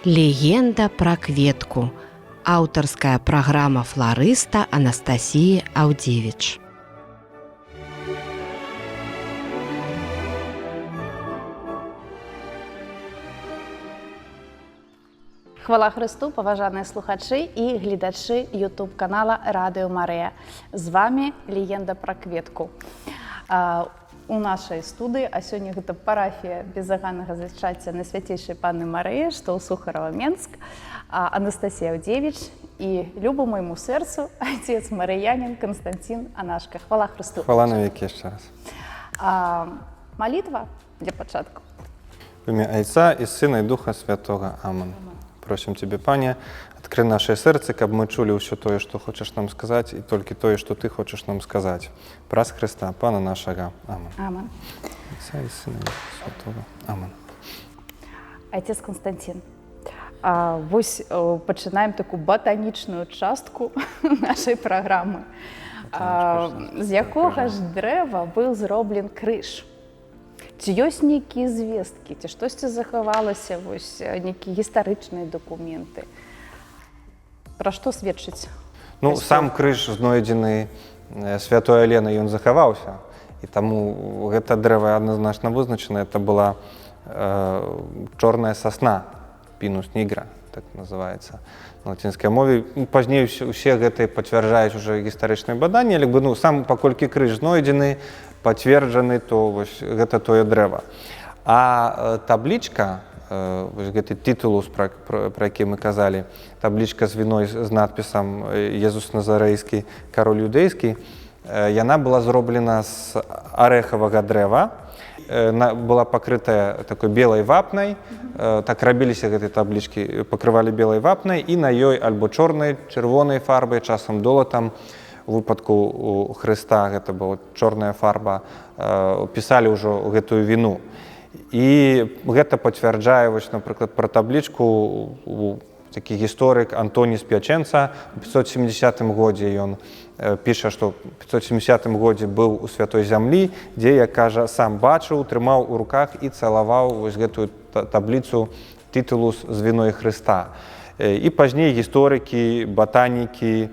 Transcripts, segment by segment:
Легенда пра кветку. Аўтарская праграма фларыста Анастасіі Аўдзевіч. Хвала Христу, паважаныя слухачы і гледачы YouTube-канала Радыё Марыя. З вами легенда пра кветку. У нашай студыі, а сёння гэта парафія безаганнага зачацця Найсвяцейшай Панны Марыі, што ў Сухарова, Менск, Анастасія Аўдзевіч і любу майму сэрцу отец марыянин Константин Анашка. Хвала Христу. Хвала навеки еще раз. Молитва для початку. В имя Отца и Сына и Духа Святого. Амин. Просим Тебе, Пане, открой наше сердце, как мы чули все то, что хочешь нам сказать, и только то, что Ты хочешь нам сказать. Праз Христа, Пана нашего. Амин. Амин. Отца и Сына и Духа Святого. Амин. Отец Константин, вось пачынаем такую ботанічную частку нашай праграмы. З якога ж дрэва быў зроблен крыж? Ці ёсць нейкія звесткі, ці штосьці захавалася, вось нейкія гістарычныя дакументы? Пра што сведчыць? Ну, сам крыж знойдзены святой Аленай, ён захаваўся, і таму гэта дрэва адназначна вызначана. Это была чорная сасна, Pinus nigra, так называется на латинской мове. Пазней усе гэтыя пацвярджаюць уже гістарычныя баданні, але сам паколькі крыж знойдзены, пацверджаны, то вось гэта тое дрэва. А таблічка, вось гэты титулус, про які мы казалі, таблічка з віной з надпісам «Езус Назарэйскі, кароль юдэйскі», яна была зроблена з арэхавага дрэва, была пакрытая такой белай вапнай, так рабіліся гэтыя таблічкі, пакрывалі белай вапнай, і на ёй альбо чорнай, чырвонай фарбай, часам долатам, у выпадку у Хрыста гэта была чорная фарба, пісалі ўжо гэтую віну. І гэта пацвярджае, вось, напрыклад, пра таблічку такі гісторык Антоній з П'ячэнца. У 570 годзе ён піша, што ў 570 годзе быў у святой зямлі, дзе, як кажа, сам бачыў, трымаў у руках і цалаваў вось гэтую табліцу титулус з віной Хрыста. І пазней гісторыкі, батанікі,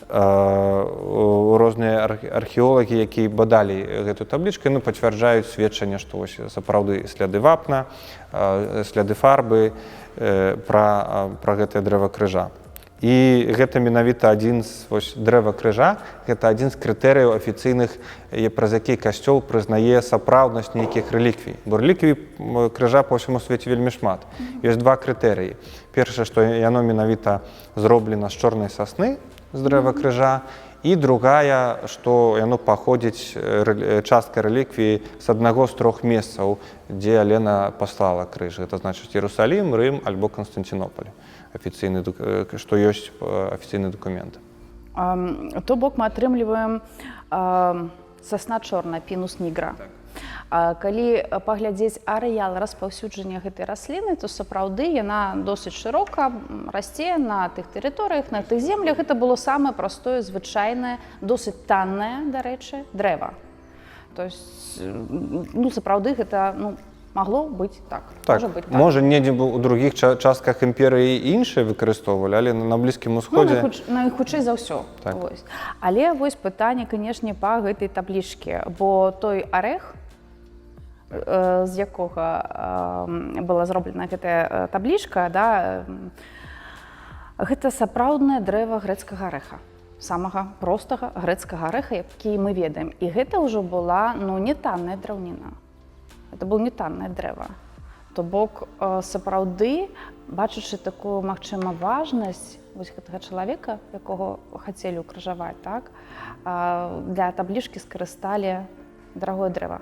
розныя археолагі, якія бадалі гэтую таблічку, пацвярджаюць сведчанне, што сапраўды сляды вапна, сляды фарбы пра гэтае дрэва крыжа. І гэта менавіта адзін з дрэва крыжа, гэта адзін з крытэрыяў афіцыйных, праз які касцёл прызнае сапраўднасць нейкіх рэліквій. Бо рэліквій крыжа па ўсяму свеце вельмі шмат. Ёсць два крытэрыі. Першае, што яно менавіта зроблена з чорнай сасны, з дрэва крыжа, і другая, што яно паходзіць, частка рэліквіі, з аднаго з трох месцаў, дзе Алена паслала крыж. Гэта значыць Іерусалім, Рым альбо Канстантинополь, што ёсць афіцыйны дакумент. То бок мы атрымліваем сасна чорная, Pinus nigra. Калі паглядзець арэал распаўсюджання гэтай расліны, то сапраўды яна досыць шырока расце на тых тэрыторыях, на тых землях. Гэта было самае простое, звычайнае, досыць таннае, дарэчы, дрэва. То есть, сапраўды гэта магло быць так. Так, можа, недзе у другіх частках імперыі іншыя выкарыстоўвалі, але на Блізкім Усходзе... Найхутчэй за ўсё. Але вось пытанне, канешне, па гэтай таблічкі, бо той арех, з якога была зроблена гэтая таблічка, гэта сапраўднае дрэва грэцкага арэха, самага простага грэцкага арэха, які мы ведаем. І гэта ўжо была не танная драўніна. Это было не таннае дрэва. То бок, сапраўды, бачачы такую, магчыма, важнасць вось гэтага чалавека, якога хацелі ўкрыжаваць, так, для таблічкі скарысталі дарагое дрэва.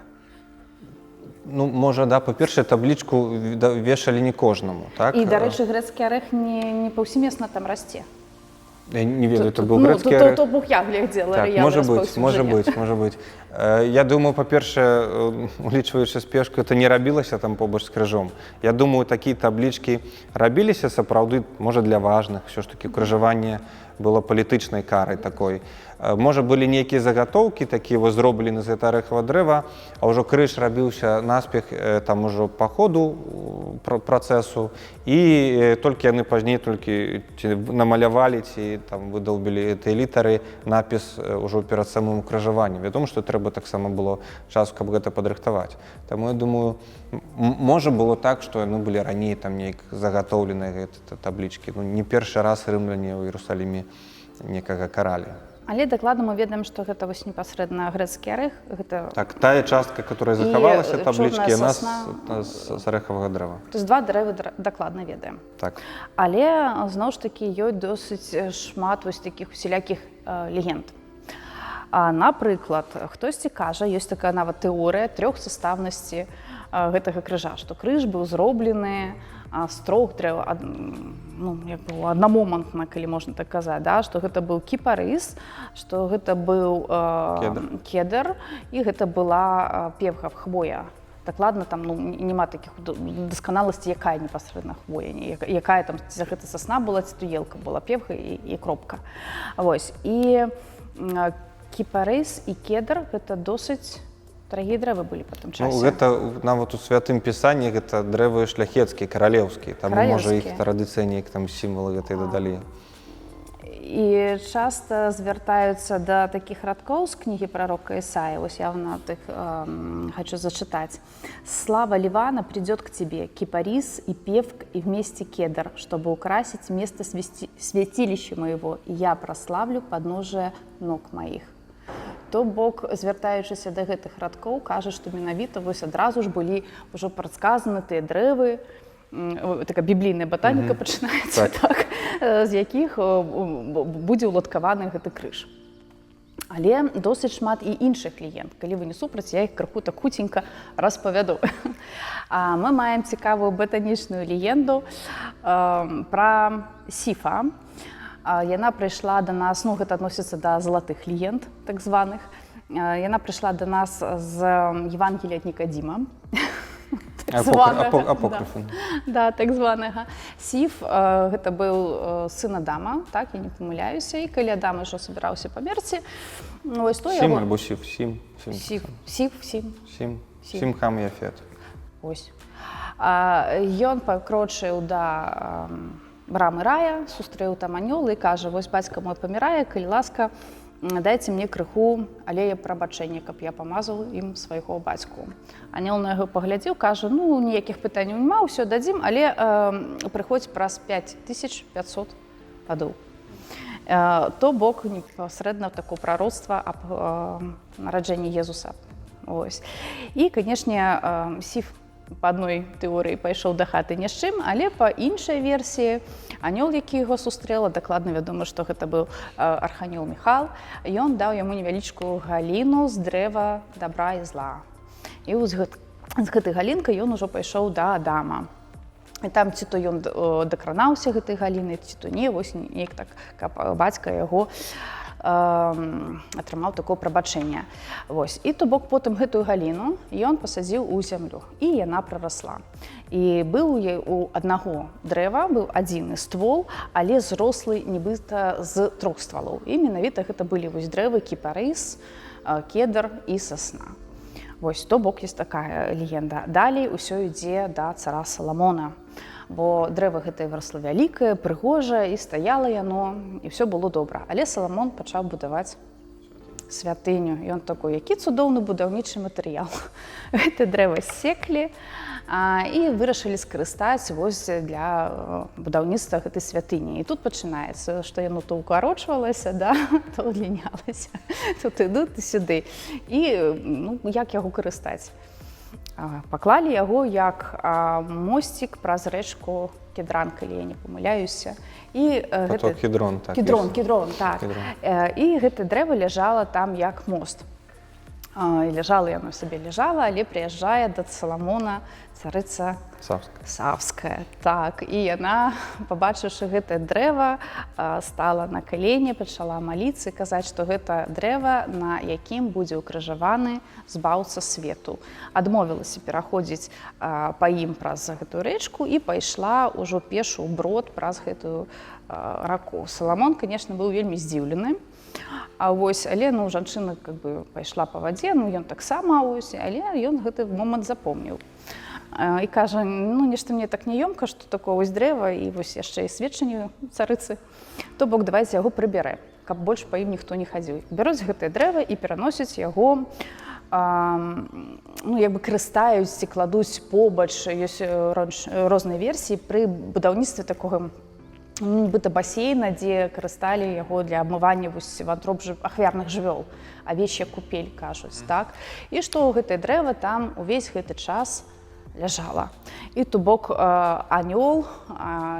Можа, па-першае, таблічку вешалі не кожнаму, так? І, дарэчы, грэцкі арэх не паўсемесна там расце. Я не ведаю, это быў грэцкі арех. То бок я глядзела рэал распаўсюджання. Можа быць. Я думаю, па-першае, улічваючы спешку, это не рабілася там побач з крыжом. Я думаю, такія таблічкі рабіліся сапраўды, можа, для важных. Усё ж такі крыжаванне было палітычнай карай такой. можа, былі нейкія загатоўкі, такія вось зроблены з гэта арэхавага дрэва, а ўжо крыж рабіўся наспех там ужо па ходу працэсу, і толькі яны пазней толькі намалявалі ці там выдаўбілі гэтыя літары, напіс ужо перад самым укрыжаваннем. Вядома, што трэба таксама было часу, каб гэта падрыхтаваць. Таму я думаю, можа было так, што яны былі раней там неяк загатоўленыя гэтыя таблічкі. Ну, не першы раз рымляне ў Іерусаліме некага каралі. Але дакладна мы ведаем, што гэта вось непасрэдна грэцкі арэх. Гэта... Так, тая частка, которая захавалася, таблічкі, яна з арэхавага дрэва. То есть два дрэвы дакладна ведаем. Так. Але, зноў ж такі, ёсць досыць шмат вось такіх усялякіх легенд. Напрыклад, хтосьці кажа, ёсць такая нават тэорыя трохсаставнасці гэтага крыжа, што крыж быў зроблены з трох дрэў, ну, як бы аднамомантна, калі можна так казаць, да? Што гэта быў кіпарыс, што гэта быў кедр, і гэта была певха хвоя. Дакладна там няма такіх дасканаласці, якая непасрэдна хвоя, якая там гэта сасна была, ці то елка была, певха і кропка. Вось. І кіпарыс і кедр гэта досыць дарагія дрэвы былі па тым часе. Ну, гэта нават у святым пісанні гэта дрэвы шляхецкія, каралеўскія. Там, можа, іх традыцыі неяк там сімвалы гэтай дадалі. І часта звяртаюцца да такіх радкоў з кнігі прарока Ісаі. Вось я на тых хочу зачытаць. «Слава Ливана придет к тебе, кипарис и певк и вместе кедр, чтобы украсить место святилища моего, и я прославлю подножие ног моих». То бок, звяртаючыся да гэтых радкоў, кажа, што менавіта вось адразу ж былі ўжо прадказаны тыя дрэвы, такая біблійная батаніка пачынаецца, так, з якіх будзе ўладкаваны гэты крыж. Але досыць шмат і іншых легенд. Калі вы не супраць, я іх крыху так хуценька распавяду. Мы маем цікавую батанічную легенду пра Сіфа. Яна прыйшла да нас, ну, гэта адносіцца да залатых легенд, так званых. Яна прыйшла да нас з Евангелія ад Нікадзіма. Апокрыфа. Да, так званага. Сіф, гэта быў сын Адама, так, я не памыляюся, і калі Адам ужо собіраўся памерці, вось то яго... Сім альбо Сіф, Сім хам Яфет. Ось. Ён пакрочыў да брамы рая, сустрэў там анёл і кажа: «Вось бацька мой памірае, калі ласка, дайце мне крыху алея прабачэння, каб я памазаў ім свайго бацьку». Анёл на яго паглядзеў, кажа: «Ну, ніякіх пытанняў няма, ўсё дадзім, але прыходзь праз 5500 гадоў». То бок непасрэдна такое прароцтва аб нараджэнні Езуса. Ось. І, канешне, Сіф па адной тэорыі пайшоў да хаты ні з чым, але па іншай версіі анёл, які яго сустрэла, дакладна вядома, што гэта быў арханёл Міхал, ён даў яму невялічкую галіну з дрэва дабра і зла. І з гэтай галінкай ён ужо пайшоў да Адама. І там ці то ён дакранаўся гэтай галіны, ці то не, вось неяк так, каб бацька яго атрымаў такое прабачэнне. Вось. І то бок потым гэтую галіну ён пасадзіў у зямлю, і яна прарасла. І быў у аднаго дрэва, быў адзіны ствол, але зрослы нібыта з трох ствалоў. І менавіта гэта былі вось дрэвы кіпарыс, кедр і сасна. Вось, то бок ёсць такая легенда. Далей усё ідзе да цара Саламона. Бо дрэва гэтае вырасло вялікае, прыгожае, і стаяла яно, і ўсё было добра. Але Саламон пачаў будаваць святыню. І ён такой: які цудоўны будаўнічы матэрыял. Гэта дрэва секлі і вырашылі скарыстаць вось для будаўніцтва гэтай святыні. І тут пачынаецца, што яно то укарочвалася, да, то удлінялася. Тут ідуць і сюды. І ну, як яго карыстаць? Паклалі яго як мосцік праз рэчку Кедран, калі я не памыляюся. Поток Кедрон, так. Кедрон, так. І гэта дрэва ляжала там як мост. Ляжала яно сабе ляжала, але прыязджае да Саламона царыца Савская. Так, і яна, пабачыўшы гэтае дрэва, стала на калені, пачала маліцца і казаць, што гэта дрэва, на якім будзе ўкрыжаваны збаўца свету. Адмовілася пераходзіць па ім праз гэтую рэчку і пайшла ўжо пешу ў брод праз гэтую раку. Саламон, канешне, быў вельмі здзіўлены. А вось, але ну, жанчына как бы пайшла па вадзе, ну ён таксама вось, але ён гэты момант запомніў. І кажа, ну нешта мне так няёмка, што такое вось дрэва і вось яшчэ і сведчанне царыцы. То бок давайце яго прыбярэ, каб больш па ім ніхто не хадзіў. Бяруць гэтае дрэва і пераносяць яго, ну як бы карыстаюць ці кладуць побач, ёсць розныя версіі пры будаўніцтве такога нібыта басейна, дзе карысталі яго для абмывання вантроб ахвярных жывёл, авечья купель, кажуць, так? І што гэтае дрэва там увесь гэты час ляжала. І то бок анёл,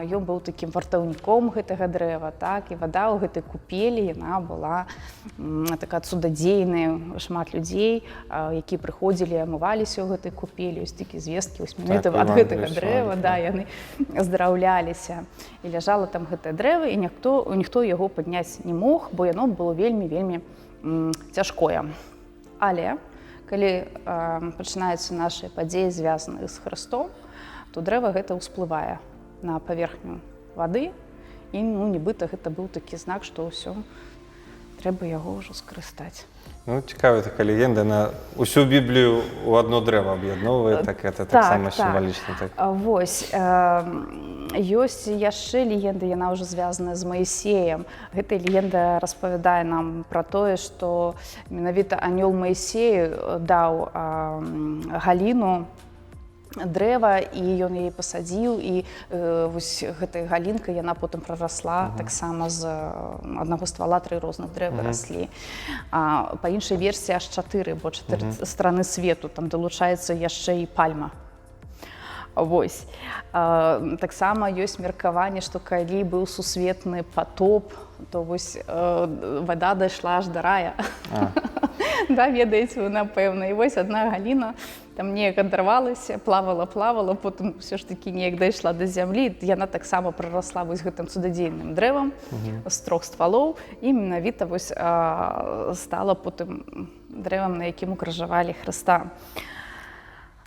ён быў такім вартаўніком гэтага дрэва, так? І вада ў гэтай купелі, яна была такая цудадзейная, шмат людзей, якія прыходзілі, амываліся ў гэтай купелі, ёсць такія звесткі менавіта ад гэтага дрэва, да, яны здараўляліся. І ляжала там гэтае дрэва, і ніхто яго падняць не мог, бо яно было вельмі цяжкое. Але калі пачынаюцца нашы падзеі, звязаныя з Хрыстом, то дрэва гэта ўсплывае на паверхню вады, і ну, нібыта гэта быў такі знак, што ўсё, трэба яго ўжо скарыстаць. Ну, цікавая такая легенда, на усю Біблію ў одно дрэва аб'ядноўвае, так это таксама сімвалічна. Так. Вось, ёсць яшчэ легенда, яна ўжо звязаная з Маісеем. Гэтая легенда распавядае нам пра тое, што менавіта анёл Маісею даў галіну дрэва, і ён яе пасадзіў, і вось гэтая галінка, яна потым прарасла таксама з аднаго ствала 3 розных дрэвы раслі. Па іншай версіі аж 4, бо 4 страны свету, там далучаецца яшчэ і пальма. Вось. Таксама ёсць меркаванне, што калі быў сусветны патоп, то вось вада дайшла аж да рая. Да, ведаеце вы, напэўна. І вось адна галіна там неяк адарвалася, плавала, потым ўсё ж такі неяк дайшла да зямлі. Яна таксама прарасла вось гэтым цудадзейным дрэвам з 3 ствалоў, і менавіта вось стала потым дрэвам, на якім укрыжавалі Хрыста.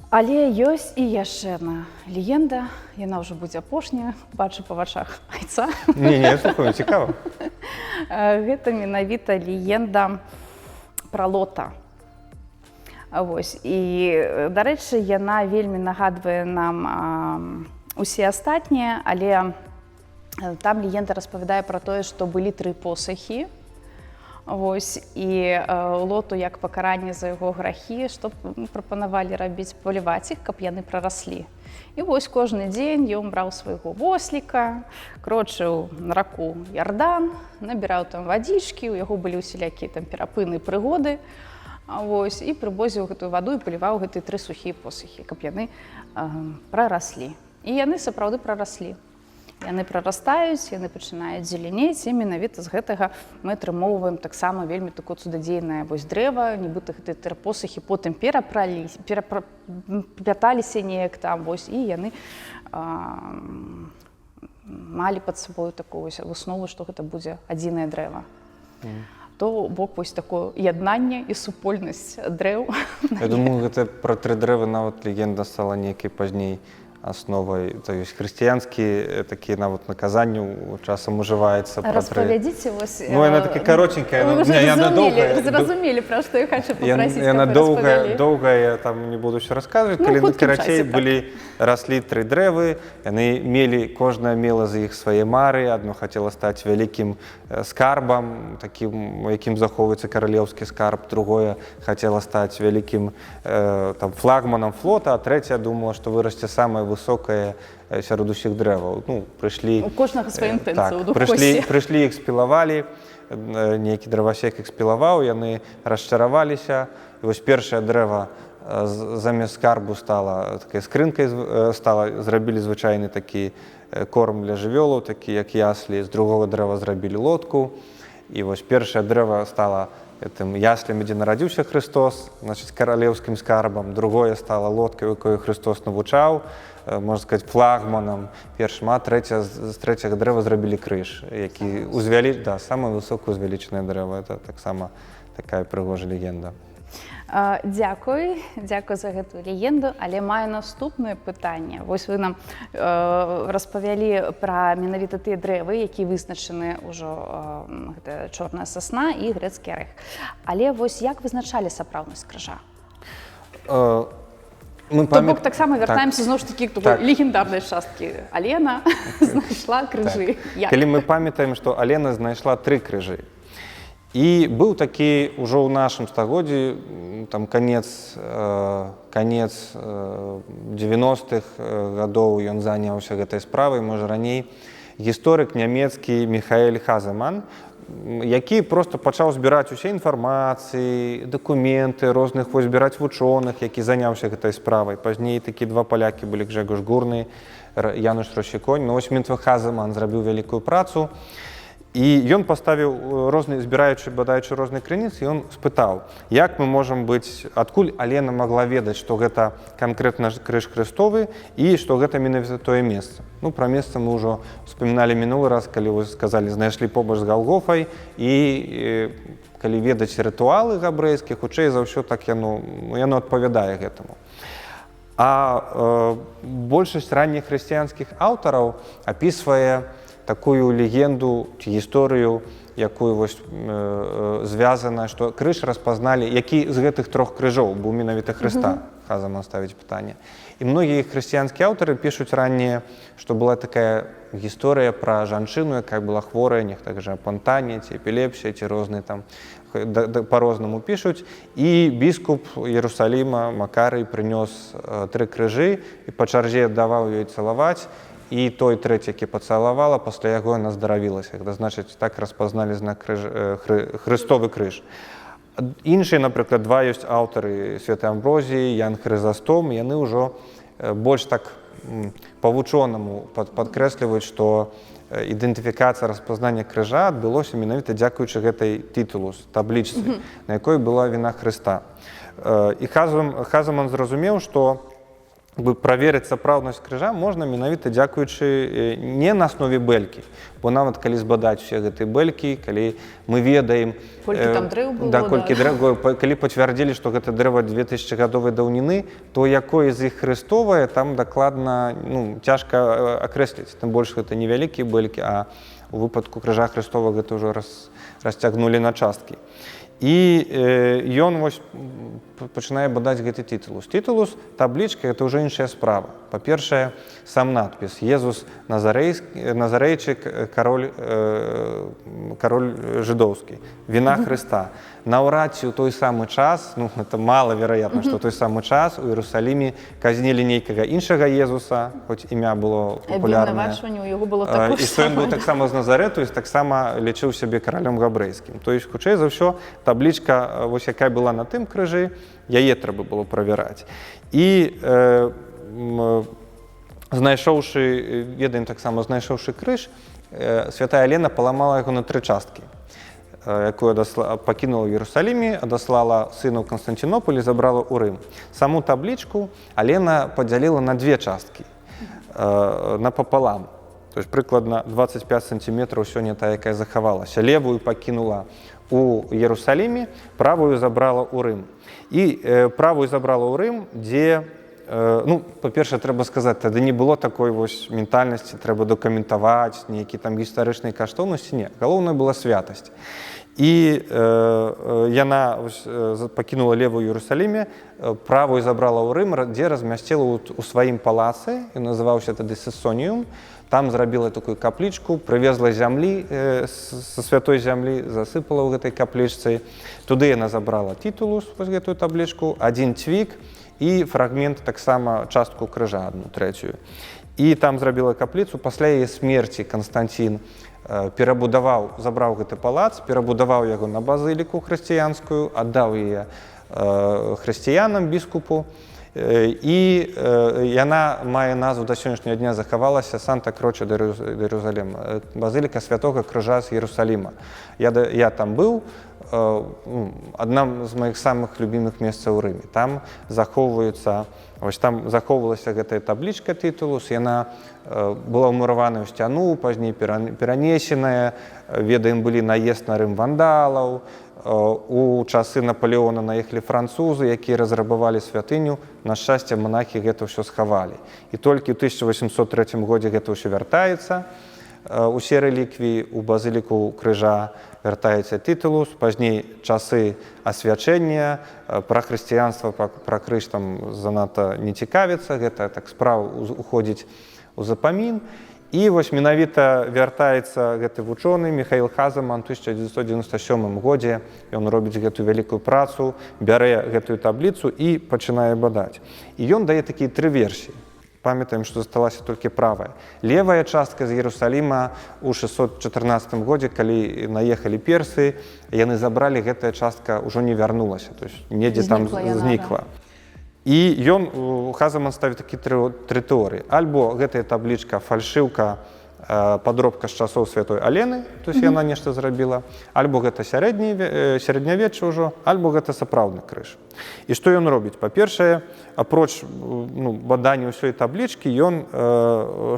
Але ёсць і яшчэ адна легенда, яна ўжо будзе апошняя, бачу па вачах айца. Не, слухаю, цікава. Гэта менавіта легенда пра Лота. Вось. І, дарэчы, яна вельмі нагадвае нам усе астатнія, але там легенда распавядае пра тое, што былі 3 посахі. Вось, і Лоту, як пакаранне за яго грахі, што прапанавалі рабіць, паліваць іх, каб яны прараслі. І вось кожны дзень ён браў свайго восліка, крочыў на раку Ярдан, набіраў там вадзічкі, у яго былі ўсялякія там перапыны, прыгоды. Вось, і прывозіў гэтую ваду і паліваў гэтыя 3 сухія посахі, каб яны прараслі. І яны сапраўды прараслі. Яны прарастаюць, яны пачынаюць зелянець, і менавіта з гэтага мы атрымоўваем таксама вельмі такое цудадзейнае вось дрэва, нібыта гэтыя 3 посахі потым перапляталіся неяк там, вось, і яны малі пад сабою такую выснову, што гэта будзе адзінае дрэва. То бок вось такое яднанне і супольнасць дрэў. Я думаю, гэта пра 3 дрэвы нават легенда стала нейкай пазней асновай, то ёсць хрысціянскія такія нават наказанню часам ужываецца пра 3. Распавядзіце вось. Ну, яна такі каротенькая, яна доўгая. Зразумелі, пра што я хочу папросіць, яна каб вы распавялі. доўгая, там не буду ўсё расказваць, калі карацей раслі 3 дрэвы, яны мелі, кожная мела з іх свае мары, адно хацела стаць вялікім скарбам, такім, у якім захоўваецца каралеўскі скарб, другое хацела стаць вялікім флагманам флота, а трэцяя думала, што вырасце самае высокае сярод усіх дрэваў. Ну, прыйшлі... У кожнага свае інтэнцыі, у духосці. Прыйшлі, іх спілавалі, нейкі дрэвасек іх спілаваў, яны расчараваліся. І вось першае дрэва замест скарбу стала такай скрынкай, зрабілі звычайны такі корм для жывёлаў, такі як яслі. З другога дрэва зрабілі лодку. І вось першае дрэва стала тым яслем, дзе нарадзіўся Хрыстос, значыць, каралеўскім скарбам. Другое стала лодкай, у якой Хрыстос навучаў, можна сказаць, флагманам першым, а з трэцяга дрэва зрабілі крыж, які самае высокае узвялічанае дрэва. Это таксама такая прыгожая легенда. Дзякуй за гэтую легенду, але маю наступнае пытанне. Вось вы нам распавялі пра менавіта тыя дрэвы, якія вызначаны ўжо гэта чорная сасна і грэцкі арэх. Але вось як вызначалі сапраўднасць крыжа? То бок таксама вяртаемся зноў ж такі к такой легендарнай часткі. Алена знайшла крыжы. Калі мы памятаем, што Алена знайшла 3 крыжы. І быў такі ўжо ў нашым стагоддзі, там канец 90-х гадоў ён заняўся гэтай справай, можа раней, гісторык нямецкі Михаэль Хаземан, які проста пачаў збіраць усе інфармацыі, дакументы розных, збіраць вучоных, які заняўся гэтай справай. Пазней такі 2 палякі былі, Гжэгош Гурны, Януш Рощеконь. Вось Мintve Хаземан зрабіў вялікую працу. І ён паставіў збіраючы, бадаючы розныя крыніцы, ён спытаў, як мы можам быць, адкуль Алена магла ведаць, што гэта канкрэтна крыж Хрыстовы і што гэта менавіта тое месца. Ну, пра месца мы ўжо успаміналі мінулы раз, калі вы сказалі, знайшлі побач з Галгофай, і калі ведаць рытуалы габрэйскія, хутчэй за ўсё так яно адпавядае гэтаму. А большасць ранніх хрысціянскіх аўтараў апісвае такую легенду ці гісторыю, якую звязана, што крыж распазналі, які з гэтых 3 крыжоў быў менавіта Хрыста, Хаземан ставіць пытанне. І многія хрысціянскія аўтары пішуць ранее, што была такая гісторыя пра жанчыну, якая была хворая, нехта кажа апантане, ці эпілепсія, ці розныя там па-рознаму пішуць. І біскуп Іерусаліма Макарый прынёс 3 крыжы і па чарзе даваў ёй цалаваць. І той трэці, які пацалавала, пасля яго яна здаравілася. Гэта значыць, так распазналі знак Хрыстовы крыж. Іншыя, напрыклад, 2 ёсць аўтары Святай Амброзіі, Ян Хрызастом, яны ўжо больш так па-вучонаму падкрэсліваюць, што ідэнтыфікацыя распазнання крыжа адбылося менавіта дзякуючы гэтай тытулус, таблічцы, на якой была віна Хрыста. І Хаземан зразумеў, што праверыць сапраўднасць крыжа можна менавіта дзякуючы не на аснове бэлькі, бо нават калі збадаць усе гэтыя бэлькі, калі мы ведаем, калі пацвярдзілі, што гэта дрэва 2000-гадовай даўніны, то якое з іх хрыстовае, там дакладна цяжка акрэсліць. Тым больш гэта не вялікія бэлькі, а у выпадку крыжа Хрыстова гэта ўжо расцягнулі на часткі. І ён пачынае бадаць гэты тытулус. Тытулус, таблічка, гэта ўжо іншая справа. Па-першае, сам надпіс. Езус Назарэйчык, кароль жыдоўскі, віна Хрыста. Наўрад ці ў той самы час, гэта малавераятна, што ў той самы час у Іерусаліме казнілі нейкага іншага Езуса, хоць імя было папулярнае. І што ён быў таксама з Назарэту і таксама лічыў сябе каралём габрэйскім. То есть, хутчэй за ўсё, таблічка, якая была на тым крыжы, яе трэба было правяраць. І ведаем таксама, знайшоўшы крыж, Святая Алена паламала яго на 3 часткі, якую пакінула ў Іерусаліме, адаслала сыну ў Канстантінополь і забрала ў Рым. Саму таблічку Алена падзяліла на 2 часткі, напапалам. То есть прыкладна 25 сантиметраў сёння тая, якая захавалася. Левую пакінула у Іерусаліме, правую забрала ў Рым. І правую забрала ў Рым, дзе, па-першае, трэба сказаць, тады не было такой ментальнасці, трэба дакументаваць, нейкія там гістарычныя каштоўнасці, не. Галоўнае была святасць. І яна пакінула левую ў Іерусаліме, правую забрала ў Рым, дзе размясціла ў сваім палацы, ён называўся тады Сесоніум. Там зрабіла такую каплічку, прывезла зямлі, са святой зямлі, засыпала ў гэтай каплічцы. Туды яна забрала тытулус, гэтую таблічку, 1 цвік і фрагмент таксама частку крыжа, 1/3. І там зрабіла капліцу. Пасля яе смерці Канстантін забраў гэты палац, перабудаваў яго на базыліку хрысціянскую, аддаў яе хрысціянам, біскупу. І яна мае назву да сённяшняга дня захавалася Санта-Кроче де Іерусалім, базыліка Святога Крыжа з Іерусаліма. Я там быў, адна з маіх самых любімых месцаў у Рыме. Там захоўвалася гэтая таблічка тытулус, яна была ўмуравана ў сцяну, пазней перанесеная, ведаем, былі наезд на Рым вандалаў, у часы Наполеона наехалі французы, якія разрабавалі святыню, на шчасце монахі гэта ўсё схавалі. І толькі ў 1803 годзе гэта ўсё вяртаецца, усе рэліквіі у базыліку крыжа вяртаецца тытулус, пазней часы асвячэння, пра хрысціянства, пра крыж там занадта не цікавіцца, гэта так справа уходзіць у запамін. І вось менавіта вяртаецца гэты вучоны Міхаіл Хазаман у 1997 годзе. Ён робіць гэтую вялікую працу, бярэ гэтую табліцу і пачынае бадаць. І ён дае такія 3 версіі. Памятаем, што засталася толькі правая. Левая частка з Іерусаліма ў 614 годзе, калі наехалі персы, яны забралі, гэтая частка ўжо не вярнулася, то есть недзе там знікла. І ён, Хазаман ставіць такі 3 тэорыі. Альбо гэтая таблічка фальшыўка, падробка з часоў святой Алены, то есть яна нешта зрабіла, альбо гэта сярэднявечча ўжо, альбо гэта сапраўдны крыж. І што ён робіць? Па-першае, апроч бадання ўсёй таблічкі, ён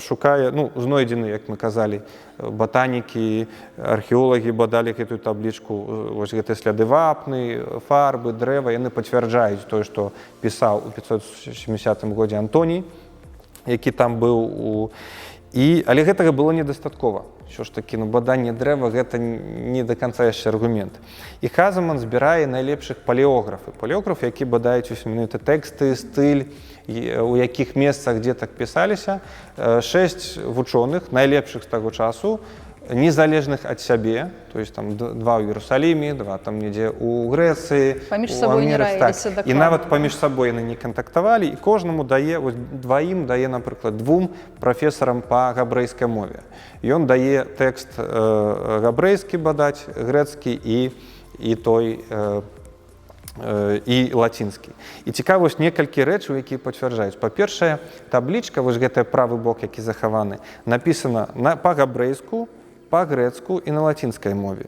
шукае, знойдзены, як мы казалі, батанікі, археолагі бадалі гэтую таблічку, вось гэтыя сляды вапны, фарбы, дрэва, яны пацвярджаюць тое, што пісаў у 570 годзе Антоній, які там быў але гэтага было недастаткова. Що ж такі, баданне дрэва – гэта не да канца яшчэ аргумент. І Хазаман збірае найлепшых палеографы. Палеографы, які бадаюць менавіта тэксты, стыль, у якіх месцах дзе так пісаліся. 6 вучоных, найлепшых з таго часу, незалежных ад сябе, то есть там 2 ў Іерусаліме, 2 там недзе ў Грэцыі, паміж сабой не раіліся дакладна. І нават паміж сабой яны не кантактавалі, і кожнаму дае, вось 2 дае, напрыклад, 2 прафесарам па габрэйскай мове. Ён дае тэкст габрэйскі бадаць, грэцкі і той і лацінскі. І цікава вось некалькі рэчаў, якія пацвярджаюць. Па-першае, таблічка, вось гэтый правы бок, які захаваны, напісана па-габрэйску, па-грэцку і на лацінскай мове.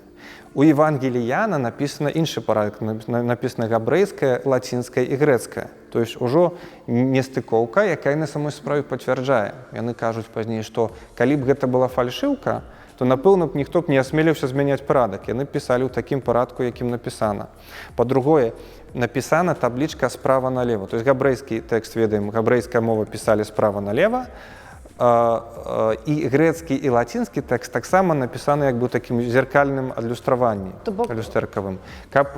У Евангеліі Яна напісана іншы парадак, напісана габрэйская, лацінская і грэцкая. То есть ужо нестыкоўка, якая на самой справе пацвярджае. Яны кажуць пазней, што калі б гэта была фальшыўка, то, напэўна, ніхто б не асмеліўся змяняць парадак. Яны пісалі ў такім парадку, якім напісана. Па-другое, напісана таблічка справа налево. То есть габрэйскі тэкст, ведаем, габрэйская мова пісалі справа налево, і грэцкі і лацінскі тэкст таксама напісаны як бы такім зеркальным адлюстраванні, люстэркавым. Каб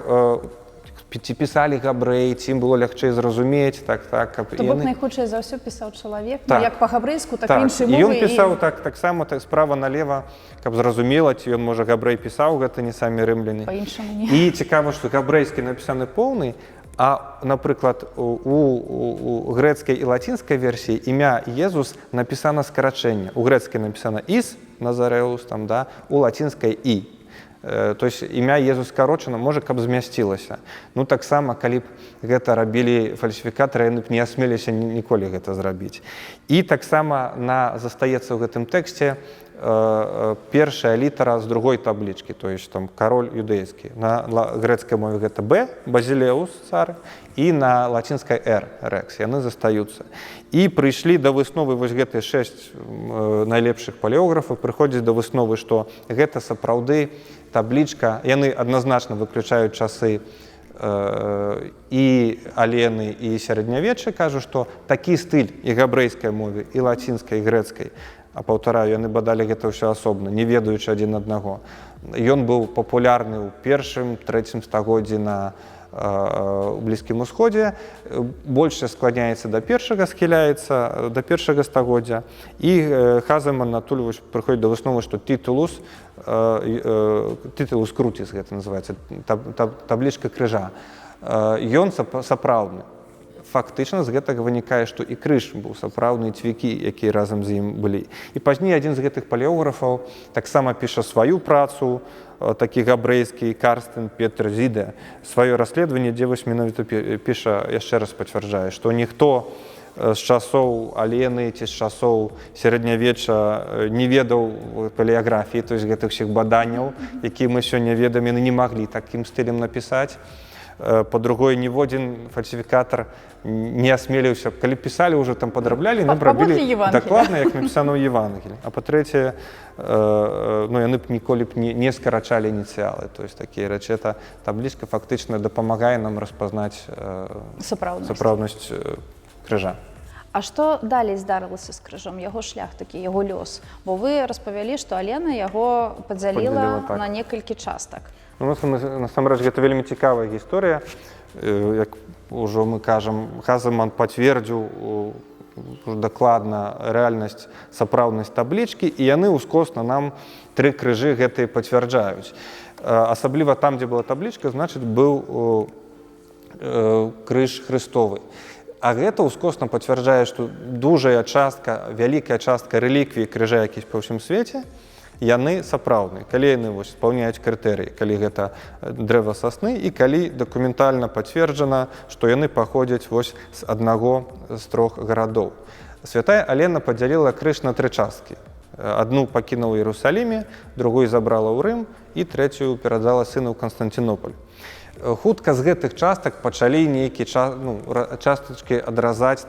ці пісалі габрэі, ці ім было лягчэй зразумець, каб То бок найхутчэй за ўсё пісаў чалавек, як па-габрэйску, так іншай мовы. І ён пісаў таксама справа налева, каб зразумела, ці ён, можа, габрэй пісаў, гэта не самі рымляне. Па-іншаму не. І цікава, што габрэйскі напісаны поўны, а, напрыклад, у грэцкай і лацінскай версіі імя Езус напісана скарачэнне. У грэцкай напісана «Іс», «Назарэус», у лацінскай «І». То есть імя Езус скарочана, можа, каб змясцілася. Таксама, калі б гэта рабілі фальсіфікатары, яны б не асмеліся ніколі гэта зрабіць. І таксама застаецца ў гэтым тэксце першая літара з другой таблічкі, то есть там кароль юдэйскі. На грэцкай мове гэта Б, Базілеус, цар, і на лацінскай Р, Рекс. Яны застаюцца. І прыйшлі да высновы, вось гэтыя 6 найлепшых палеографаў прыходзяць да высновы, што гэта сапраўды таблічка, яны адназначна выключаюць часы і Алены, і сярэднявечча, кажу, што такі стыль і габрэйскай мове, і лацінскай, і грэцкай, а паўтараю, яны бадалі гэта ўсё асобна, не ведаючы адзін аднаго. Ён быў папулярны ў першым, трэцім стагоддзі у Блізкім Усходзе, больш скланяецца да першага, схіляецца да першага стагоддзя. І Хазаман адтуль прыходзіць да высновы, што тытулус круціс, гэта называецца, таблічка крыжа, ён сапраўдны. Фактычна з гэтага вынікае, што і крыж быў сапраўдны, цвікі, якія разам з ім былі. І пазней адзін з гэтых палеографаў таксама піша сваю працу, такі габрэйскі Карстен Петр Зіде, сваё расследаванне, дзе вось менавіта піша, яшчэ раз пацвярджае, што ніхто з часоў Алены ці з часоў сярэднявечча не ведаў палеаграфіі, то есть гэтых усіх баданняў, якія мы сёння ведаем, яны не маглі такім стылем напісаць. Па-другое, ніводзін фальсіфікатар не асмеліўся. Калі пісалі, ўжо там падраблялі, яны Паводле рабілі Евангелия. дакладна, як напісана ў Евангелі. А па-трэцяе, ну, яны б ніколі б не скарачалі ініцыялы. То есть такія рэчы, эта таблічка фактычна дапамагае нам распазнаць сапраўднасць крыжа. А што далей здарылася з крыжом, яго шлях такі, яго лёс? Бо вы распавялі, што Алена яго падзяліла так. на некалькі частак. Ну, насамрэч, гэта вельмі цікавая гісторыя. Як ужо мы кажам, Хаземан пацвердзіў дакладна рэальнасць, сапраўднасць таблічкі, і яны ўскосна нам 3 крыжы гэтыя пацвярджаюць. Асабліва там, дзе была таблічка, значыць, быў крыж Христовы. А гэта ўскосна пацвярджае, што дужая частка, вялікая частка рэліквій крыжа, якісь па ўсім свеце, яны сапраўдныя, калі яны спаўняюць крытэрыі, калі гэта дрэва сасны і калі дакументальна пацверджана, што яны паходзяць з аднаго з 3 гарадоў. Святая Алена падзяліла крыж на 3 часткі. Адну пакінула ў Іерусаліме, другую забрала ў Рым і трэцюю перадала сыну ў Канстантінополь. Хутка з гэтых частак пачалі нейкія частачкі адразаць,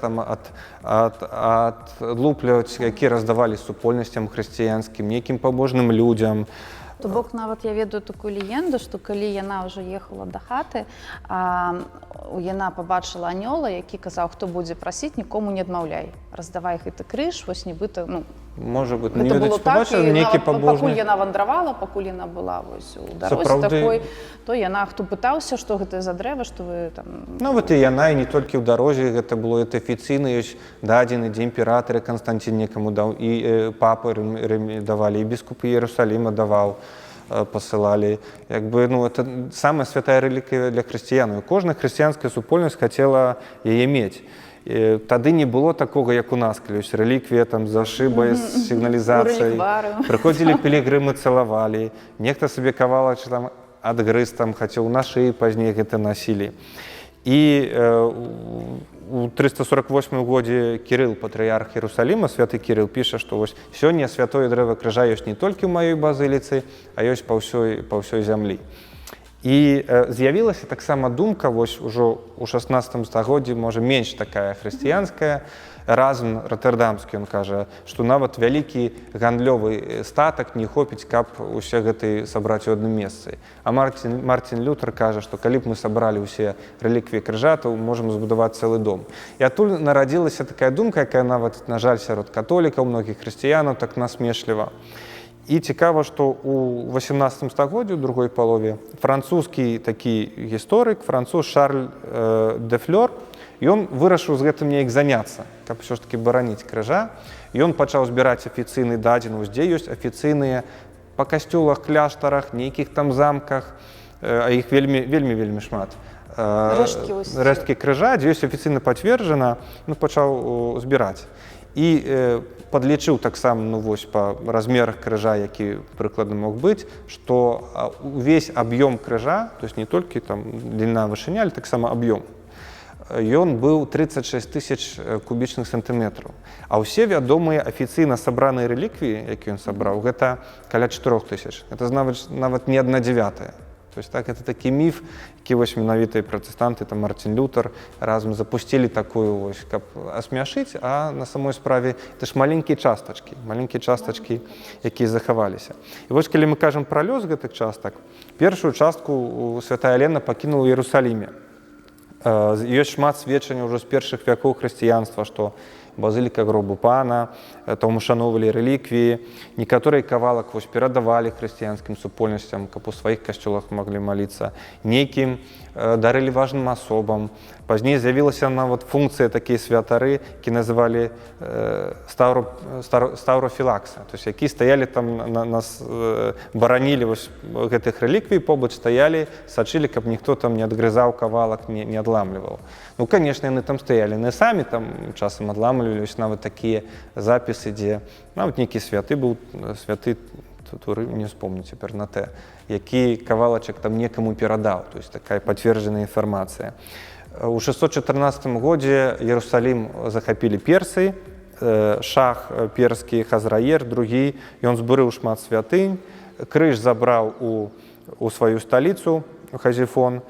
адлупліваць, якія раздавалі супольнасцям хрысціянскім, нейкім пабожным людзям. То бок нават я ведаю такую легенду, што калі яна ўжо ехала да хаты, яна пабачыла анёла, які казаў, хто будзе прасіць, нікому не адмаўляй. Раздавай гэты крыж, вось нібыта, можа быць, гэта было так, і нейкі пакуль яна вандравала, пакуль яна была вось у дарозе такой, то яна, хто пытаўся, што гэта за дрэва, што вы там... Ну, вот і яна, і не толькі ў дарозе, гэта было это афіцыйна, ёсць дадзены, дзе імператары Канстантин некаму даў, і папы Рымі давалі, і біскупы Іерусаліма даваў, пасылалі. Это самая святая рэліквія для хрысціянаў. Кожная хрысціянская супольнасць хацела яе мець. Тады не было такога, як у нас, калі ёсць рэліквія за шыбай, з сігналізацыяй. Прыходзілі пілігрымы, цалавалі. Нехта сабе кавалак адгрыз, хацеў на шыі, пазней гэта насілі. І у 348 годзе Кірыл, патрыярх Іерусаліма, святы Кірыл, піша, што сёння святое дрэва крыжа ёсць не толькі ў маёй базыліцы, а ёсць па ўсёй зямлі. І з'явілася таксама думка, ужо ў 16 стагоддзі, можа, менш такая хрысціянская, Разм Роттердамскі, ён кажа, што нават вялікі гандлёвы статак не хопіць, каб усе гэты сабраць у адным месцы. А Мартін Лютер кажа, што калі б мы сабралі ўсе рэліквіі крыжа, то можам збудаваць цэлы дом. І адтуль нарадзілася такая думка, якая нават, на жаль, сярод католікаў, многіх хрысціянаў так насмешліва. І цікава, што ў 18 стагоддзі, у другой палове, французскі такі гісторык, француз Шарль де Флёр, ён вырашыў з гэтым неяк заняцца, каб ўсё ж такі бараніць крыжа. Ён пачаў збіраць афіцыйны дадзены, дзе ёсць афіцыйныя па касцёлах, кляштарах, нейкіх там замках, а іх вельмі шмат. Рэшткі крыжа, дзе ёсць афіцыйна пацверджана, пачаў збіраць. І падлічыў таксама па размерах крыжа, які прыкладна мог быць, што увесь аб'ём крыжа, то есть не толькі дліна, вышыня, але таксама аб'ём, ён быў 36 тысяч кубічных сантыметраў. А ўсе вядомыя афіцыйна сабраныя рэліквіі, які ён сабраў, гэта каля 4 тысяч. Гэта нават не 1/9. То есть это такі міф, які менавіта пратэстанты, Мартін Лютер разам запусцілі такую, каб асмяшыць, а на самой справе это ж маленькія частачкі, якія захаваліся. І калі мы кажам пра лёс гэтых частак, першую частку святая Алена пакінула ў Іерусаліме. Ёсць шмат сведчанняў ўжо з першых вякоў хрысціянства, што базыліка гробу Пана, там ушаноўвалі рэліквіі, некаторыя кавалак перадавалі хрысціянскім супольнасцям, каб у сваіх касцёлах маглі маліцца, нейкім дарылі важным асобам. Пазней з'явілася нават функцыя такія святары, які называлі стаўрофілакса, то есть які стаялі там, нас баранілі гэтых рэліквій, побач стаялі, сачылі, каб ніхто там не адгрызаў кавалак, не адламліваў. Ну, конечно, яны там стаялі, не самі там часам адламлівалі, нават такія запісы, дзе нават нейкі святы быў, святы, не вспомню цяпер на те, які кавалачак там некаму перадаў, то есть такая пацверджаная інфармацыя. У 614 годзе Іерусалім захапілі персы, шах перскі Хазраер, другі, ён збурыў шмат святынь, крыж забраў у сваю сталіцу, Хазіфон,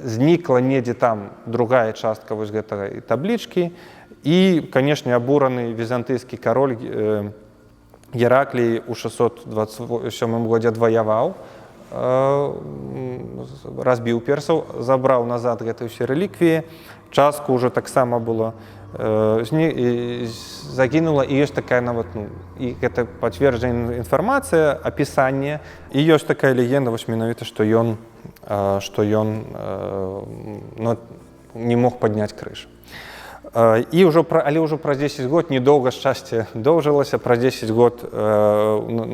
знікла недзе там другая частка вось гэтай таблічкі, і, канешне, абураны візантыйскі кароль Гераклій у 627 годзе адваяваў, разбіў персаў, забраў назад гэтай усе рэліквіі, частку ўжо таксама было загінула, і ёсць такая нават, і гэта пацверджаная інфармацыя, апісанне, і ёсць такая легенда, вось менавіта, што ён не мог падняць крыж. Але ўжо праз 10 год, недоўга шчасце доўжылася, праз 10 год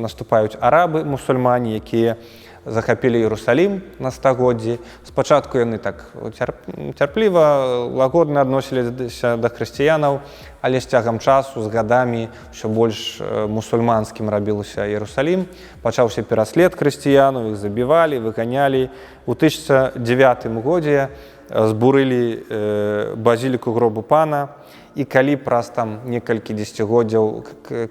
наступаюць арабы, мусульмане, якія захапілі Іерусалім на стагоддзі. Спачатку яны так цярпліва, лагодна адносіліся да хрысціянаў, але з цягам часу, з гадамі, ўсё больш мусульманскім рабілася Іерусалім. Пачаўся пераслед хрысціянаў, іх забівалі, выганялі. У 1009 годзе збурылі базіліку гробу пана, і калі праз там некалькі дзесяцігоддзяў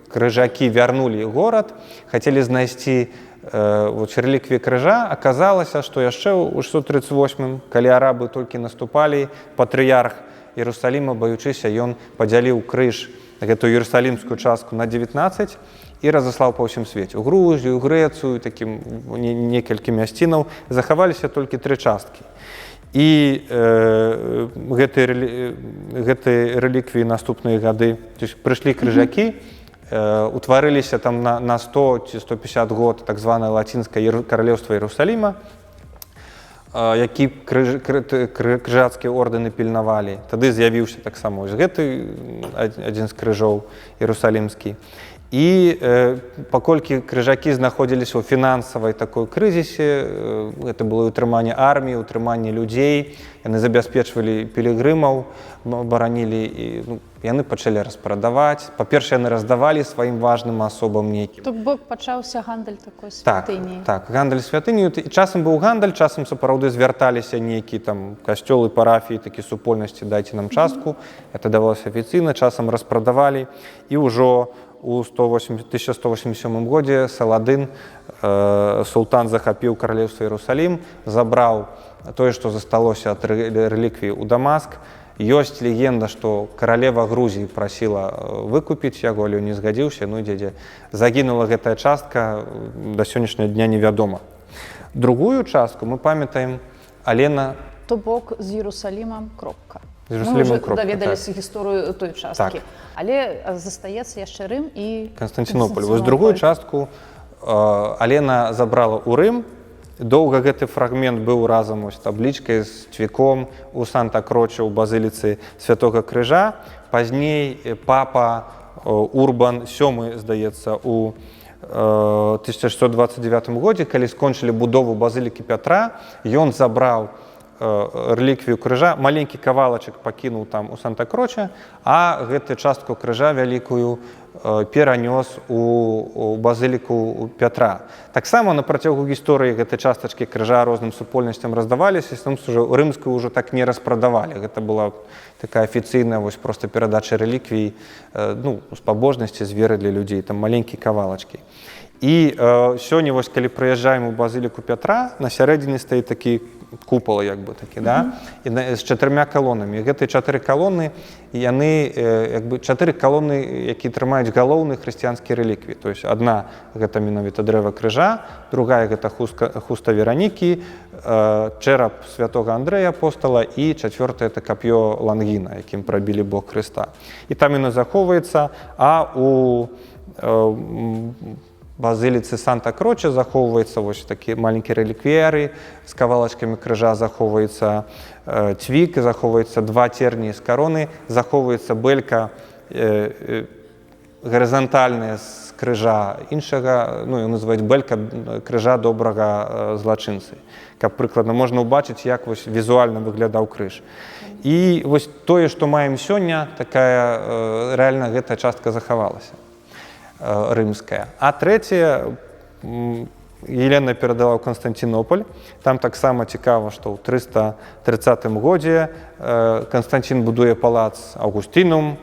крыжакі вярнулі горад, хацелі знайсці рэліквіі крыжа, аказалася, што яшчэ ў 638-м, калі арабы толькі наступалі, патрыярх Іерусаліма, баючыся, ён падзяліў крыж, гэтую іерусалімскую частку, на 19 і разаслаў па ўсім свеце. У Грузію, у Грэцыю, такім некалькі мясцінаў захаваліся толькі 3 часткі. І гэтыя рэліквіі наступныя гады, прыйшлі крыжакі, утварыліся там на 100 ці 150 год так званае лацінскае каралеўства Іерусаліма, які крыжацкія ордэны пільнавалі. Тады з'явіўся таксама ось гэты адзін з крыжоў іерусалімскі. І паколькі крыжакі знаходзіліся ў фінансавай такой крызісе, гэта было ўтрыманне арміі, ўтрыманне людзей, яны забяспечвалі пілігрымаў, баранілі, і яны пачалі распрадаваць. Па-першае, яны раздавалі сваім важным асобам нейкі. То бок пачаўся гандаль такой святыні. Так, гандаль святыню. Часам быў гандаль, часам сапраўды звярталіся нейкі там касцёлы, парафіі, такі супольнасці, дайце нам частку. Это давалася афіцыйна, часам распрадавалі, і ўжо у 1187 годзе Саладын, султан, захапіў каралеўства Іерусалім, забраў тое, што засталося ад рэліквіі ў Дамаск. Ёсць легенда, што каралева Грузіі прасіла выкупіць яго, але не згадзіўся, дзе загінула гэтая частка, да сённяшняга дня невядома. Другую частку мы памятаем Алена... То бок з Іерусалімам кропка. Мы ўжо даведаліся гісторыю той часткі. Але застаецца яшчэ Рым і Канстанцінополь. Вось другую частку Алена забрала ў Рым. Доўга гэты фрагмент быў разам з таблічкай, з цвіком у Санта-Кроче, у базыліцы Святога Крыжа. Пазней папа Урбан VII, здаецца, у 1629 годзе, калі скончылі будову базылікі Пятра, ён забраў рэліквію крыжа, маленькі кавалачак пакінуў там у Санта-Кроче, а гэтую частку крыжа вялікую перанёс у базыліку Пятра. Таксама на працягу гісторыі гэтай частачкі крыжа розным супольнасцям раздаваліся, рымскую ўжо так не распрадавалі. Гэта была такая афіцыйная проста перадача рэліквій з пабожнасці, з веры для людзей, там маленькія кавалачкі. І сёння, калі прыязджаем у базыліку Пятра, на сярэдзіне стаіць такі купал, як бы такі, з 4 калонамі. Гэтыя 4 калоны, яны 4 калоны, якія трымаюць галоўныя хрысціянскія рэліквіі. То есть адна гэта менавіта дрэва крыжа, другая гэта хуста Веранікі, чэрап святога Андрэя апостала, і чацвёртая это кап'ё Лангіна, якім прабілі бок Хрыста. І там яно захоўваецца, а у базыліцы Санта-Кроче захоўваецца вось такі маленькі рэліквіяры, з кавалачкамі крыжа захоўваецца цвік, захоўваецца 2 терні з кароны, захоўваецца бэлька гарызантальная з крыжа іншага, называюць бэлька крыжа добрага злачынцы. Каб прыкладна можна ўбачыць, як візуальна выглядаў крыж. І вось тое, што маем сёння, такая рэальна гэтая частка захавалася. Рымская. А трэцяе Елена перадала ў Канстанцінополь. Там таксама цікава, што ў 330 годзе Канстанцін будуе палац Аўгустінум,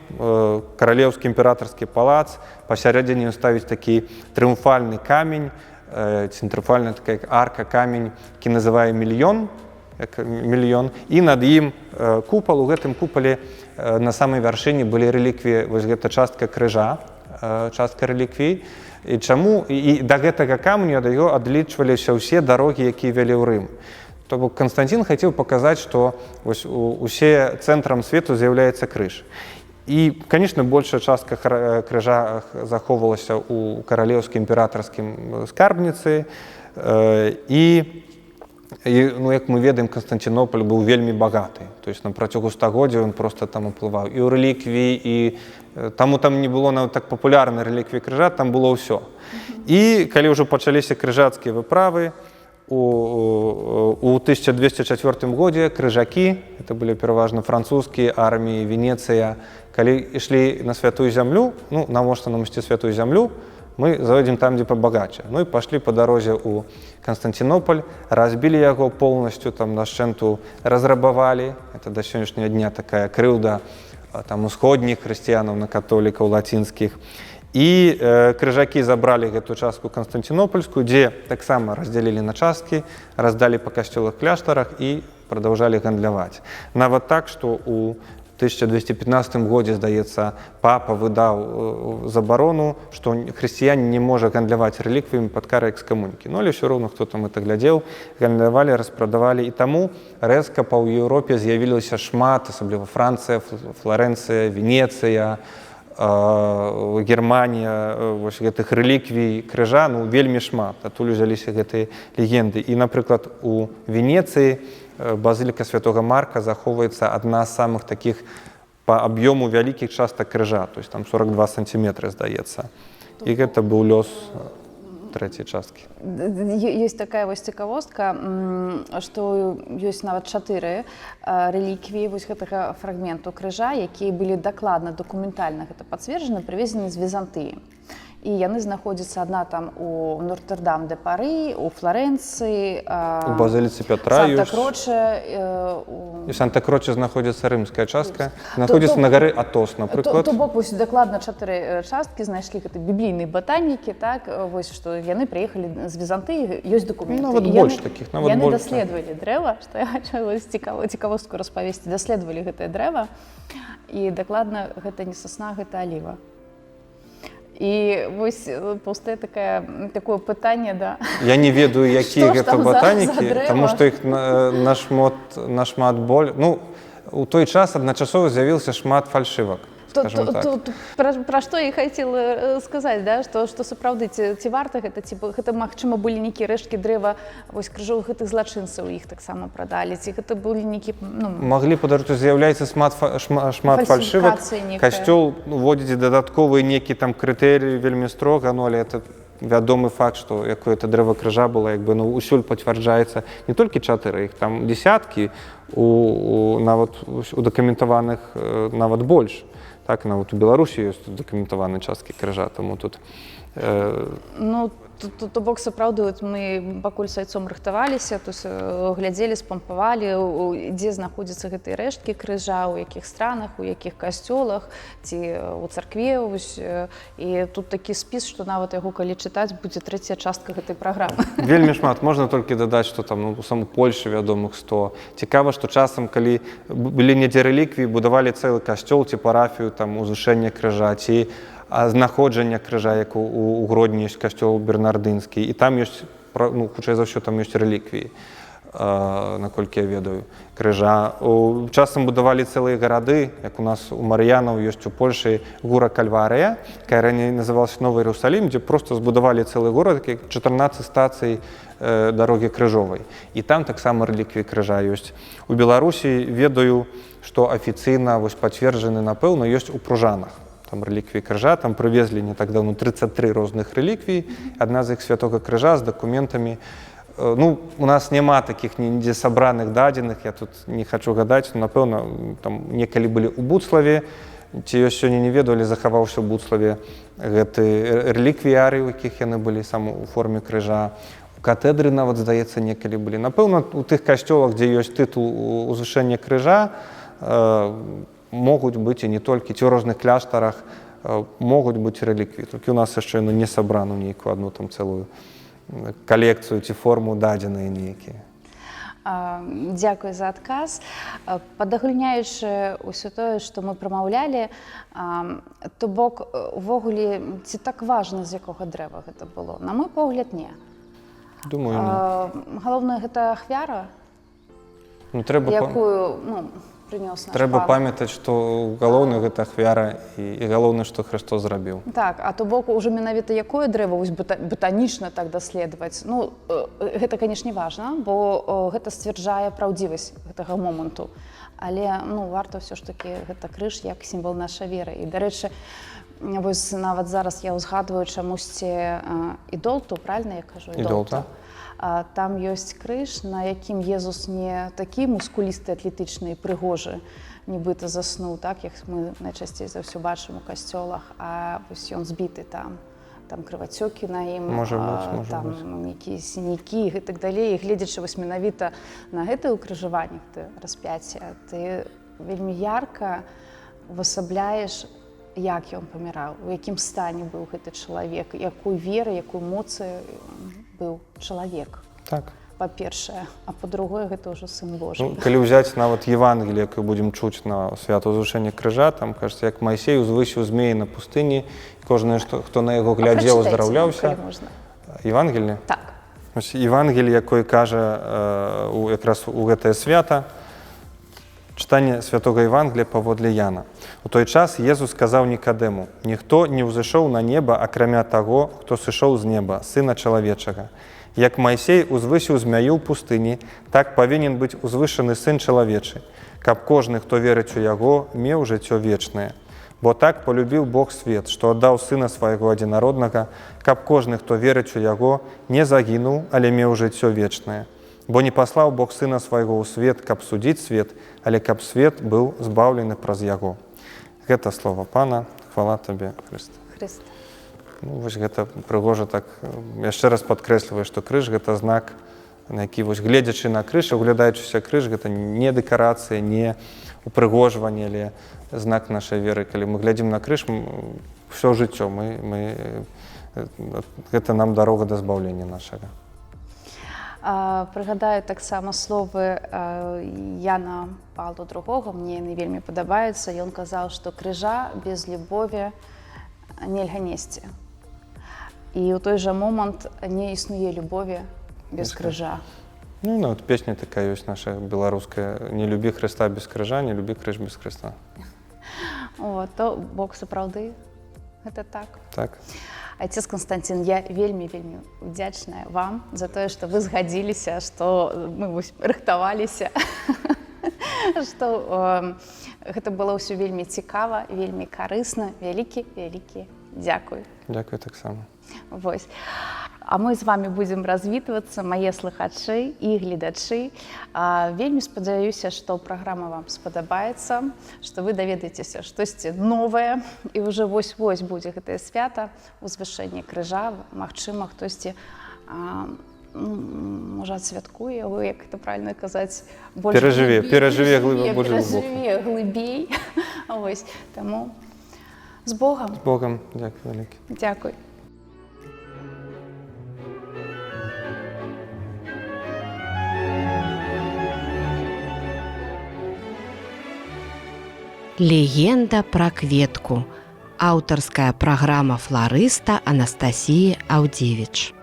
каралеўскі імператарскі палац. Пасярэдзіне ён ставіць такі трыумфальны камень, трыумфальная такая арка камень, які называе Мільён. як мільён, і над ім купал. У гэтым купале на самай вяршыні былі рэліквіі, вось гэта частка крыжа, частка рэліквій. І чаму? І да гэтага каменю ад яго адлічваліся ўсе дарогі, якія вялі ў Рым. То бок Канстанцін хацеў паказаць, што усе цэнтрам свету з'яўляецца крыж. І, конечно, большая частка крыжа захоўвалася ў каралеўскім імператарскім скарбніцы. І, ну, як мы ведаем, Канстанцінополь быў вельмі багаты. То есть на працягу стагоддзяў ён просто там уплываў. І ў рэліквіі, і таму там не было нават так папулярнай рэліквіі крыжа, там было ўсё. І калі ўжо пачаліся крыжацкія выправы, у 1204 годзе крыжакі, это былі пераважна французскія арміі, Венецыя, калі ішлі на святую зямлю, ну, навошта нам ісці святую зямлю, мы зайдзем там, дзе пабагаче. Ну і пашлі па дарозе ў Канстанцінополь, разбілі яго поўнасцю, там дашчэнту разрабавалі. Это да сённяшняга дня такая крыўда там усходніх хрысціянаў на католікаў лацінскіх. І крыжакі забралі гэтую частку Канстанцінопольскую, дзе таксама раздзялілі на часткі, раздалі па касцёлах, кляштарах і прадаўжалі гандляваць. Нават так, што ў 1215 годзе, здаецца, папа выдаў забарону, што хрысціянин не можа гандляваць рэліквіямі пад карай экскамунікі. Ну, але ўсё роўна, хто там это глядзеў, гандлявалі, распрадавалі. І таму рэзка па Еўропе з'явілася шмат, асабліва Францыя, Флорэнцыя, Венецыя, Германія, вось гэтых рэліквій крыжа, ну, вельмі шмат. Адтуль узяліся гэтыя легенды. І, напрыклад, у Венецыі базыліка святога Марка захоўваецца адна з самых такіх па аб'ёму вялікіх частак крыжа, то есть там 42 сантиметры, здаецца. І гэта быў лёс трэцяй часткі. Ёсць такая вось цікавостка, што ёсць нават 4 рэліквіі вось гэтага фрагменту крыжа, якія былі дакладна, дакументальна гэта пацверджаны, прывезены з Візантыі. І яны знаходзяцца адна там у Нотр-Дам-де-Пары, у Флорэнцыі, у базыліцы Пятра ёсць. Санта-Кроче. І Санта-Кроче знаходзіцца рымская частка. Знаходзіцца на гары Атос, напрыклад. То бок вось дакладна 4 часткі знайшлі гэта біблійныя батанікі, так, вось што яны прыехалі з Візантыі, ёсць дакументы. Нават больш такіх, нават больш. Яны даследавалі дрэва, што я хачу цікавостку распавесці, даследавалі гэтае дрэва, і дакладна гэта не сасна, гэта аліва. І вось паўстае такое пытанне, да. Я не ведаю, якія гэта батанікі, таму што іх нашмат боль. Ну, у той час адначасова з'явіўся шмат фальшывак, скажем так. Пра што я хацела сказаць, да, што сапраўды, ці варта гэта, ці гэта, магчыма, былі нейкія рэшткі дрэва, вось крыжовых гэтых злачынцаў, іх таксама прадалі, ці гэта былі нейкі, ну... Маглі падарожаць, з'яўляецца шмат фальшывак. Касцёл вводзіць дадатковыя нейкі там крытэрыі вельмі строга, ну, але это вядомы факт, што якое-то дрэва крыжа было, як бы, ну, усюль пацвярджаецца не толькі 4, іх там дзесяткі, нават у дакументаваных нават больш. Так, нават у Беларусі ёсць дакументаваныя часткі крыжа, таму тут... Ну, то бок, сапраўды, мы пакуль з айцом рыхтаваліся, глядзелі, спампавалі, дзе знаходзяцца гэтыя рэшткі крыжа, у якіх странах, у якіх касцёлах, ці у царкве, і тут такі спіс, што нават яго, калі чытаць, будзе 3-я частка гэтай праграмы. Вельмі шмат. Можна толькі дадаць, што там у самой Польшы вядомых 100. Цікава, што часам, калі былі недзе рэліквіі, будавалі цэлы касцёл ці парафію, там, узвышэнне крыжа, ці знаходжання крыжа, як у Гродні ёсць касцёл бернардынскі, і там ёсць, ну, хутчэй за ўсё, там ёсць рэліквіі, наколькі я ведаю, крыжа. Часам будавалі цэлыя гарады, як у нас у Мар'янаў ёсць у Польшы гора Кальварыя, якая раней называлася Новы Іерусалім, дзе проста збудавалі цэлы горад, 14 стацый дарогі крыжовай. І там таксама рэліквіі крыжа ёсць. У Беларусі ведаю, што афіцыйна пацверджаны, напэўна, ёсць у Пружанах. Там рэліквіі крыжа, там прывезлі не так даўно 33 розных рэліквій, адна з іх святога крыжа з дакументамі. Ну, у нас няма такіх нідзе сабраных дадзеных, я тут не хачу гадаць, напэўна, там некалі былі ў Буцлаве, ці ёсць сёння не ведаю, але захаваўся ў Буцлаве гэты рэліквіяры, у якіх яны былі сам у форме крыжа. У катэдры нават, здаецца, некалі былі. Напэўна, у тых касцёлах, дзе ёсць тытул узвышэння крыжа, могуць быць і не толькі, ці ў розных кляштарах могуць быць рэліквіі. Толькі у нас яшчэ не сабрана нейкую адну там цэлую калекцыю ці форму дадзеныя нейкія. Дзякуй за адказ. Падагульняючы ўсё тое, што мы прамаўлялі, то бок увогуле ці так важна, з якога дрэва гэта было? На мой погляд, не. Думаю, не. Галоўнае, гэта ахвяра, Ну, трэба якую прынёс наш Трэба пан. памятаць, што галоўнае гэта ахвяра і галоўнае, што Христос зрабіў. Так, а то бок ужо менавіта якое дрэва батанічна так даследаваць. Ну, гэта, канешне, важна, бо гэта сцвярджае праўдзівасць гэтага моманту. Але варта ўсё ж такі гэта крыж як сімвал нашай веры. І, дарэчы, вось нават зараз я ўзгадваю чамусьці ідолту, правильно я кажу? Ідолта. Там ёсць крыж, на якім Езус не такі мускулісты, атлетычны і прыгожы, нібыта заснуў, так, як мы найчасцей за ўсё бачым у касцёлах, а вось ён збіты там крывацёкі на ім, там нейкія сінякі і так далей. І гледзячы вось менавіта на гэтае ўкрыжаванне, распяцце, ты вельмі ярка увасабляеш, як ён паміраў, у якім стане быў гэты чалавек, якой веры, якой моцы быў чалавек. Так. Па-першае, а па-другое, гэта ўжо сын Божий. Ну, калі ўзяць нават Евангелие, якое будзем чуць на свято ўзвышэння крыжа, там кажется, як Майсей узвысіў змеі на пустыні, кожны, хто на яго глядзеў, уздраўляўся. Евангелие? Так. Евангелие, якое кажа якраз у гэтае свята, чытанне святога Евангелія паводле Яна. У той час Езус сказаў Нікадэму: «Ніхто не ўзышоў на неба, акрамя таго, хто сышоў з неба, сына чалавечага. Як Майсей узвысіў змяю ў пустыні, так павінен быць узвышаны сын чалавечы, каб кожны, хто верыць у яго, меў жыццё вечнае. Бо так полюбіў Бог свет, што аддаў сына свайго адзінароднага, каб кожны, хто верыць у яго, не загінуў, але меў жыццё вечнае. Бо не паслаў Бог сына свайго ў свет, каб судзіць свет, але каб свет быў збаўлены праз яго». Гэта слова Пана. Хвала табе, Хрыста. Хрыста. Ну, вось гэта прыгожа так. Яшчэ раз падкрэсліваю, што крыж гэта знак, на які вось гледзячы на крыж, углядаючыся крыж, гэта не дэкарацыя, не упрыгожванне, але знак нашай веры. Калі мы глядзім на крыж, ўсё жыццё, гэта нам дарога да збаўлення нашага. Прыгадаю таксама словы Яна Павла II, мне яны вельмі падабаюцца. Ён казаў, што крыжа без любові нельга несці. І ў той жа момант не існуе любові без крыжа. Ну, вот песня такая ёсць наша беларуская: «Не любі Хрыста без крыжа, не любі крыж без Хрыста». То Бог сапраўды, гэта так. Так. Отец Константин, я вельмі удзячная вам за тое, што вы згадзіліся, што мы рыхтаваліся, што гэта было ўсё вельмі цікава, вельмі карысна. Вялікі дзякуй. Дзякуй таксама. Вось. А мы з вами будзем развітвацца, мае слухачы і гледачы. Вельмі спадзяюся, што праграма вам спадабаецца, што вы даведаецеся штосьці новае, і ўжо вось-вось будзе гэтае свята, узвышэнне крыжа. Магчыма, хтосьці можа адсвяткуе яго, як гэта правільна казаць, перажыве глыбей. Вось, таму з Богам. З Богам. Дзякуй вялікі. Дзякуй. Легенда пра кветку. Аўтарская праграма фларыста Анастасіі Аўдзевіч.